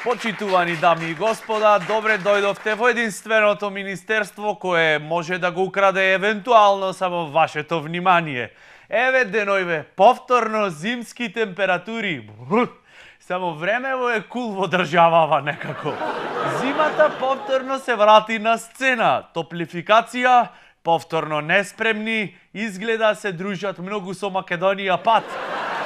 Почитувани дами и господа, добре дојдовте во единственото министерство кое може да го украде евентуално само вашето внимание. Еве денојве, повторно зимски температури. Само времево е кул во државава некако. Зимата повторно се врати на сцена. Топлификација, повторно неспремни, изгледа се дружат многу со Македонија пат.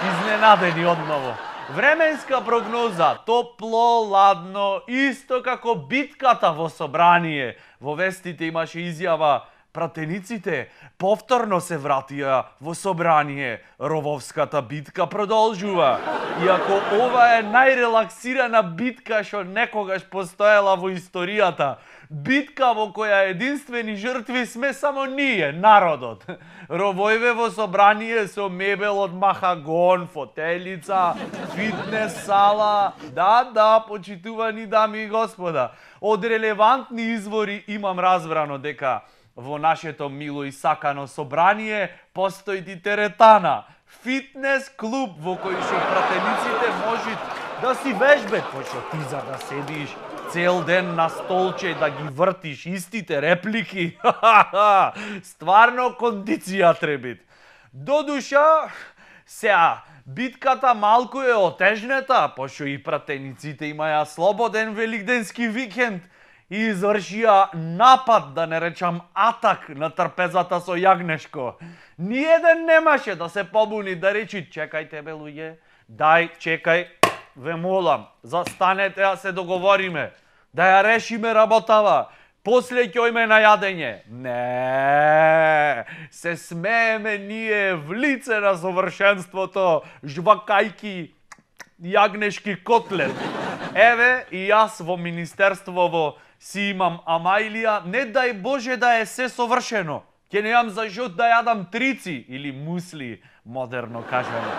Изненадени одново. Временска прогноза, топло, ладно, исто како битката во собрание. Во вестите имаше изјава, пратениците повторно се вратија во собрание. Рововската битка продолжува. Иако ова е најрелаксирана битка што некогаш постоела во историјата. Битка во која единствени жртви сме само ние, народот. Ровојве во собрание со мебел од махагон, фотелица, фитнес сала. Да, почитувани дами и господа. Од релевантни извори имам разбрано дека во нашето мило и сакано собрание постои теретана, фитнес клуб во кој што пратениците можат да си вежбат, пошто ти за да седиш цел ден на столче да ги вртиш истите реплики. Стварно кондиција требит. Додуша, сеа, битката малку е отежнета, пошто и пратениците имаја слободен великденски викенд и извршија напад, да не речам атак на трпезата со јагнешко. Ниеден немаше да се побуни да речи чекајте бе луѓе, дај, чекај, ве молам, застанете да се договориме, да ја решиме работава, после ќе ојме на јадење. Не, се смееме ние в лице на совршенството, жвакајки јагнешки котлет. Еве и јас во министерствово си имам амајлија, не дај Боже да е се совршено. Ќе неам за жот да јадам трици или мусли, модерно кажано.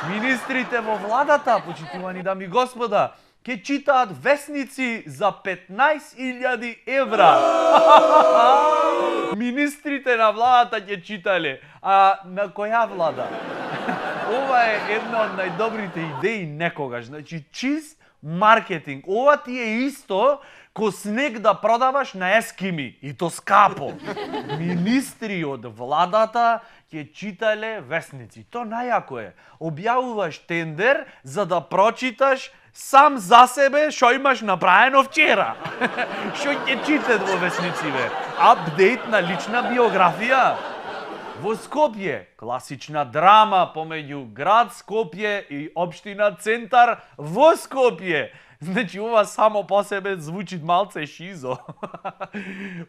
Министрите во владата, почитувани дами и господа, ќе читаат весници за 15.000 евра. Министрите на владата ќе читале, а на која влада? Ова е една од најдобрите идеи некогаш, значи чист маркетинг. Ова ти е исто ко снег да продаваш на ескими, и то скапо. Министри од владата ќе читале весници. То најако е. Објавуваш тендер за да прочиташ сам за себе што имаш направено вчера. Што ќе читат во веснициве? Апдейт на лична биографија. Во Скопје, класична драма помеѓу град Скопје и општина Центар во Скопје. Значи, ова само по себе звучи малце шизо.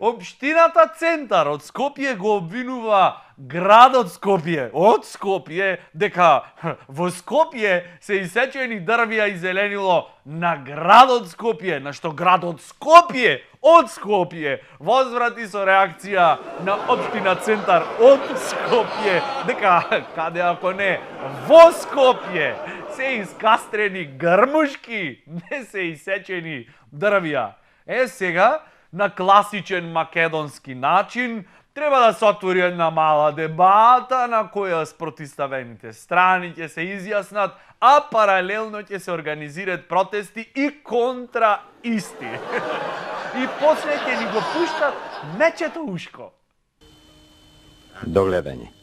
Општината Центар од Скопје го обвинува градот Скопје од Скопје дека во Скопје се исечени дрвја и зеленило на градот Скопје, на што градот Скопје од Скопје возврати со реакција на општина Центар од Скопје дека каде ако не во Скопје се искастрени грмушки, не се исечени дрвја. Сега, на класичен македонски начин, треба да се отвори една мала дебата на која спротиставените страни ќе се изјаснат, а паралелно ќе се организираат протести и контра исти. И после ќе ни го пуштат мечето ушко. До гледање.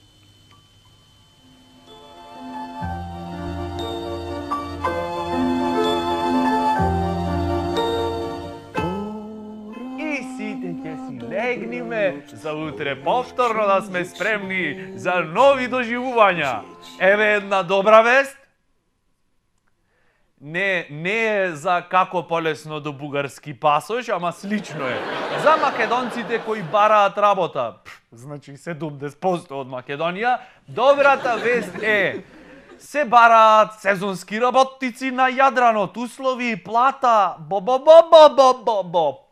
Легниме за утре повторно да сме спремни за нови доживувања. Еве една добра вест. Не е за како полесно до бугарски пасош, ама слично е. За македонците кои бараат работа, значи 70% од Македонија, добрата вест е се бараат сезонски работници на Јадранот, услови и плата,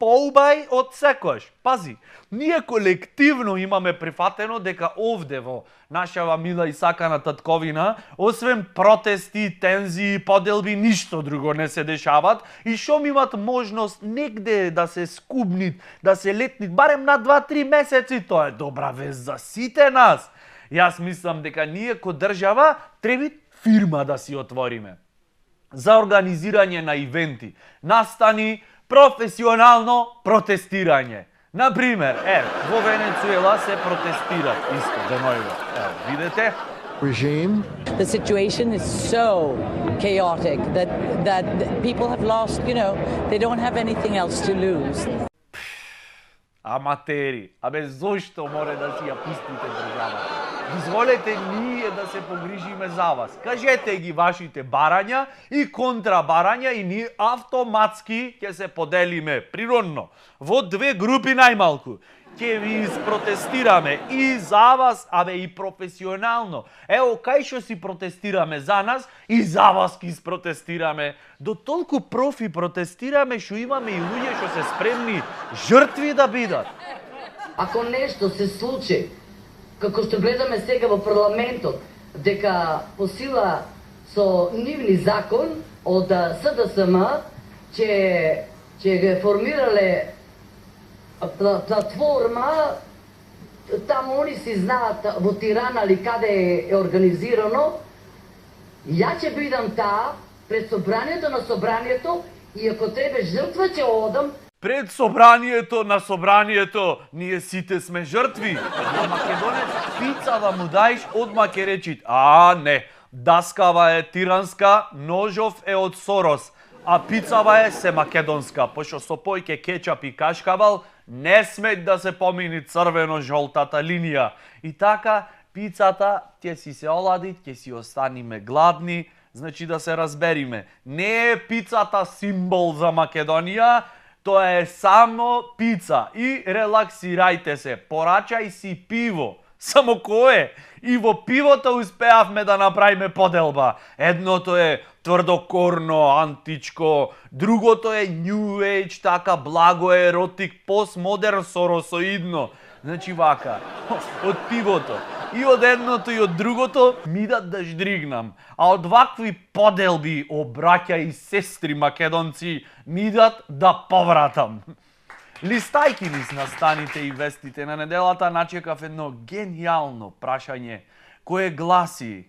поубај од секојаш. Пази, ние колективно имаме прифатено дека овде во нашава мила и сакана татковина, освен протести, тензии, поделби, ништо друго не се дешават и шом имат можност негде да се скубнит, да се летнит, барем на 2-3 месеци, тоа е добра вест за сите нас. Јас мислам дека ние ко држава треба фирма да си отвориме. за организирање на ивенти, настани, професионално протестирање. Например, во Венецуела се протестира исто денојве. Видете? Regime. The situation is so chaotic that people have lost, they don't have anything else to lose. Аматери, зошто море да си ја пустите државата? Дозволете ние да се погрижиме за вас. Кажете ги вашите барања и контрабарања и ние автоматски ќе се поделиме природно во две групи најмалку. Ќе ви изпротестираме и за вас, и професионално. Ево, кај што си протестираме за нас, и за вас ќе изпротестираме. До толку профи протестираме, што имаме и луѓе што се спремни жртви да бидат. Ако нешто се случи, како што гледаме сега во парламентот, дека по сила со нивни закон од СДСМ ќе формирале платформа, таму они си знаат во Тирана или каде е организирано, ја ќе бидам таа пред собранието на собранието и ако требе жртва ќе одам. Пред собранието на собранието, ние сите сме жртви. На македонец пица да му даиш, одма ќе речит, не, даскава е тиранска, ножов е од Сорос, а пицава е се македонска, пошто со појќе кетчап и кашкавал, не смет да се помини црвено-жолтата линија. И така, пицата ќе си се олади, ќе си останиме гладни, значи да се разбериме. Не е пицата символ за Македонија, тоа е само пица. И релаксирајте се, порачај си пиво. Само кое? И во пивото успеавме да направиме поделба. Едното е тврдокорно, античко, другото е New Age, така благо еротик, постмодерн, соросоидно. Значи вака, од пивото, и од едното и од другото ми да ждригнам. А од вакви поделби, обраќа и сестри македонци, ми да повратам. Листајки низ настаните и вестите на неделата, начекав едно гениално прашање, кое гласи: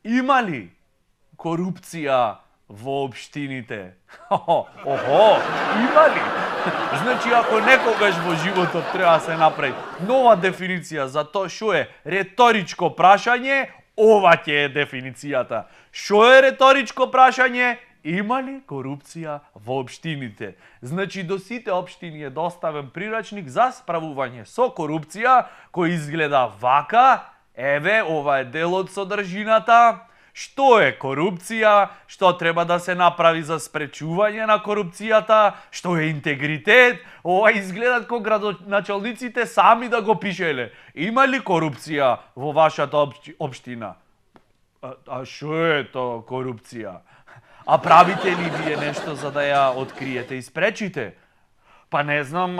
има ли корупција во општините? Има ли? Значи, ако некогаш во животот треба да се направи нова дефиниција за тоа што е реторичко прашање, ова ќе е дефиницијата. Што е реторичко прашање? Има ли корупција во општините? Значи, до сите општини е доставен прирачник за справување со корупција, кој изгледа вака. Еве, ова е дел од содржината. Што е корупција? Што треба да се направи за спречување на корупцијата? Што е интегритет? Ова изгледат ко градоначалниците сами да го пишеле. Има ли корупција во вашата општина? А што е тоа корупција? А правите ли вие нешто за да ја откриете и спречите? Па не знам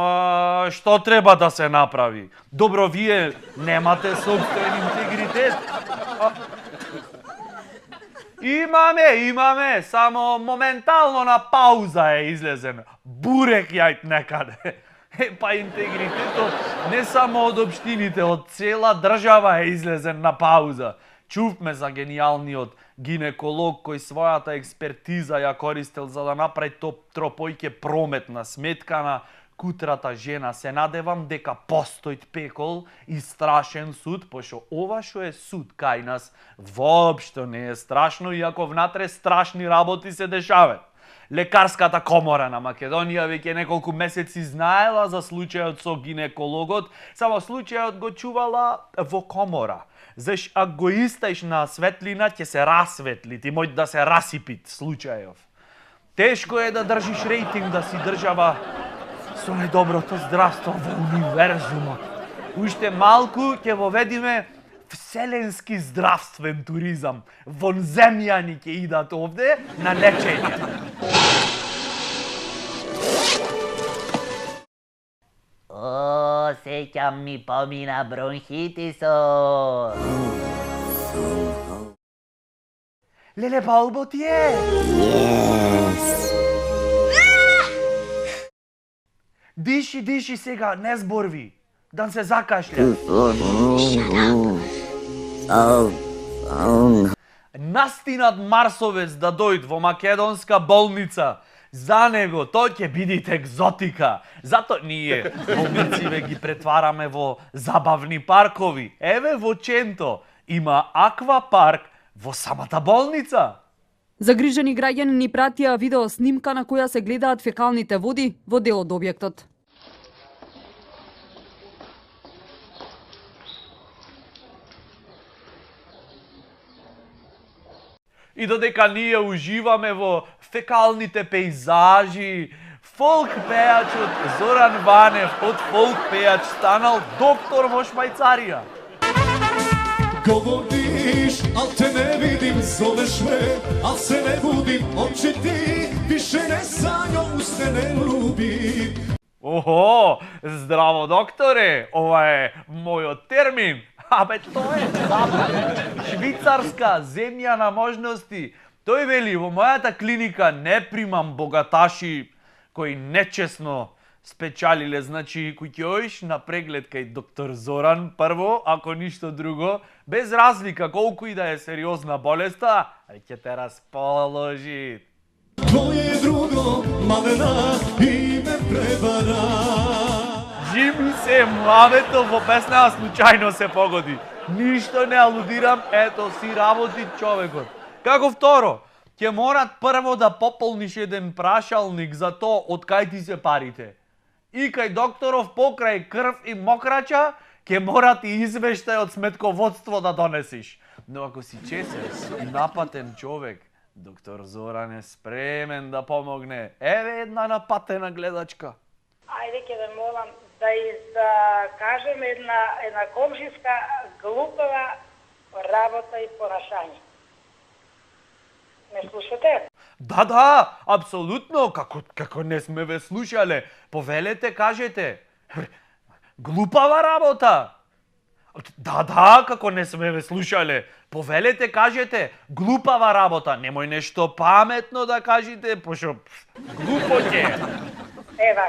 што треба да се направи. Добро, вие немате собствен интегритет. Имаме, само моментално на пауза е излезен. Бурек јајт некаде. Па интегритетот не само од општините, од цела држава е излезен на пауза. Чувме за гениалниот гинеколог кој својата експертиза ја користел за да направи тропојке прометна сметка на кутрата жена. Се надевам дека постојт пекол и страшен суд, пошто ова што е суд кај нас воопшто не е страшно, иако внатре страшни работи се дешаваат. Лекарската комора на Македонија веќе неколку месеци знаела за случајот со гинекологот, само случајот го чувала во комора. Заш ако го истаиш на светлина, ќе се расветли, ти мој да се расипит случајов. Тешко е да држиш рейтинг, да си држава со најдоброто здравство во универзумот. Уште малку ќе воведиме вселенски здравствен туризам. Вонземјани ќе идат овде на лечење. Сеќам ми помина бронхитисот. Леле, балбо ти е? Диши сега, не зборви. Да се закашля. настинат марсовец да дојд во македонска болница, за него тој ќе бидите екзотика. Зато ние болнициве ги претвараме во забавни паркови. Еве во Ченто има аквапарк во самата болница. Загрижени граѓани ни пратија видео снимка на која се гледаат фекалните води во дел од објектот. И додека ние уживаме во фекалните пейзажи, фолк пејачот Зоран Ванев од фолк пејач станал доктор во Швајцарија. Говориш, ал те не видим, зовеш ме, ал се не будим, очи ти, више не сањам, усте не любим. Охо, здраво докторе, ова е мојот термин. Абе, тоа е Швицарска земја на можности. Тој вели, во мојата клиника не примам богаташи кои нечесно спечалиле, значи кој ќе оиш на преглед кај доктор Зоран прво, ако ништо друго, без разлика колку и да е сериозна болеста, ќе те расположи. Твоје друго, малена, и ме превара. Джими се мамето во песна, случајно се погоди. Ништо не алудирам, ето си работи човекот. Како второ, ќе морат прво да пополниш еден прашалник за тоа од кај ти се парите. И кај докторов покрај крв и мокрача, ќе морат и извештај од сметководство да донесиш. Но ако си чесес и напатен човек, доктор Зоран е спремен да помогне. Еве една напатена гледачка. Ајде ќе да молам да кажем една комшиска глупава работа и понашање. Не слушате? Да, апсолутно, како не сме ве слушале. Повелете, кажете. Глупава работа. Да, како не сме ве слушале. Повелете, кажете. Глупава работа. Немој нешто паметно да кажете, пошо глупо ќе. Ева,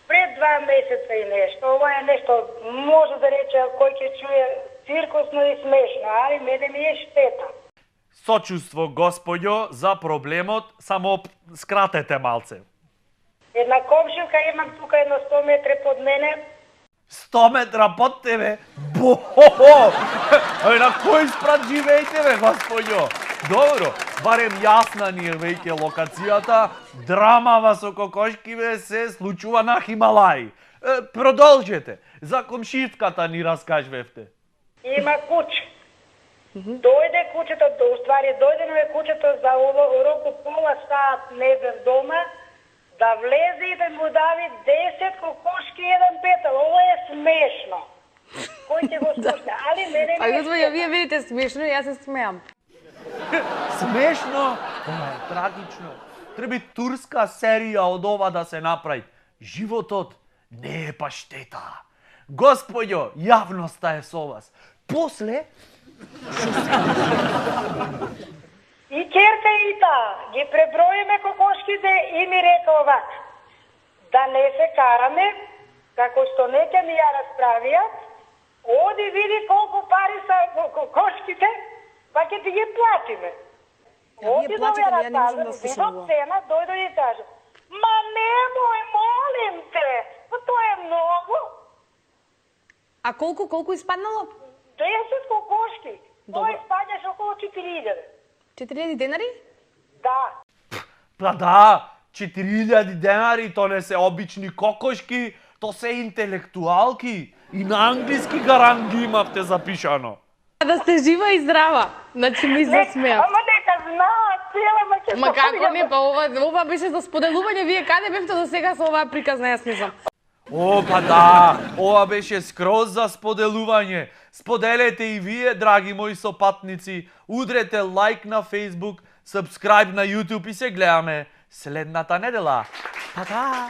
пред 2 месеца и нешто, ова е нешто, може да рече, кој ќе чуе циркусно и смешно, али мене ми е штета. Сочувство, господјо, за проблемот, само скратете малце. Една комшилка имам тука едно 100 метри под мене. 100 метра под тебе? Бо! На кој спрат живеете, бе, господјо? Добро, барем јасна ни е веќе локацијата, драмава со кокошкиве се случува на Хималаи. Продолжете, за комшитката ни раскажвевте. Има куќа. Дојде куќето, уствари дојдено е куќето за року пола саат не бев дома, да влезе и да му дави 10 кокошки и еден петал. Ова е смешно. Кој ќе го слушне? Али мене ми е Господја, вие видите смешно и јас се смеам. Смешно? Ова е трагично. Треба турска серија од ова да се направи. Животот не е паштета. Господјо, јавноста е со вас. После И керка и таа, ги преброиме кокошките и ми река овака. Да не се караме, како што не ќе ми ја расправијат, оди види колку пари са кокошките, па ќе ти ги платиме. Оди до Вератален, видот цена, дојде и каже, ма немој, молим те, па тоа е многу. А колку испаднало? 10 кокошки, тоа испаднеш околу 4000. 4000 денари? Да. Па да, 4000 денари, то не се обични кокошки, то се интелектуалки. И на англиски гарант ги имавте запишано. Да сте жива и здрава. Значи ми засмеав. Ама нека знаат, цела Македонија. Ма како не, па ова беше за споделување. Вие каде бевте до сега со оваа приказна, јас не знам. О, па да, ова беше скроз за споделување. Споделете и вие, драги мои сопатници. Удрете лайк на Facebook, subscribe на YouTube и се гледаме следната недела. Па да!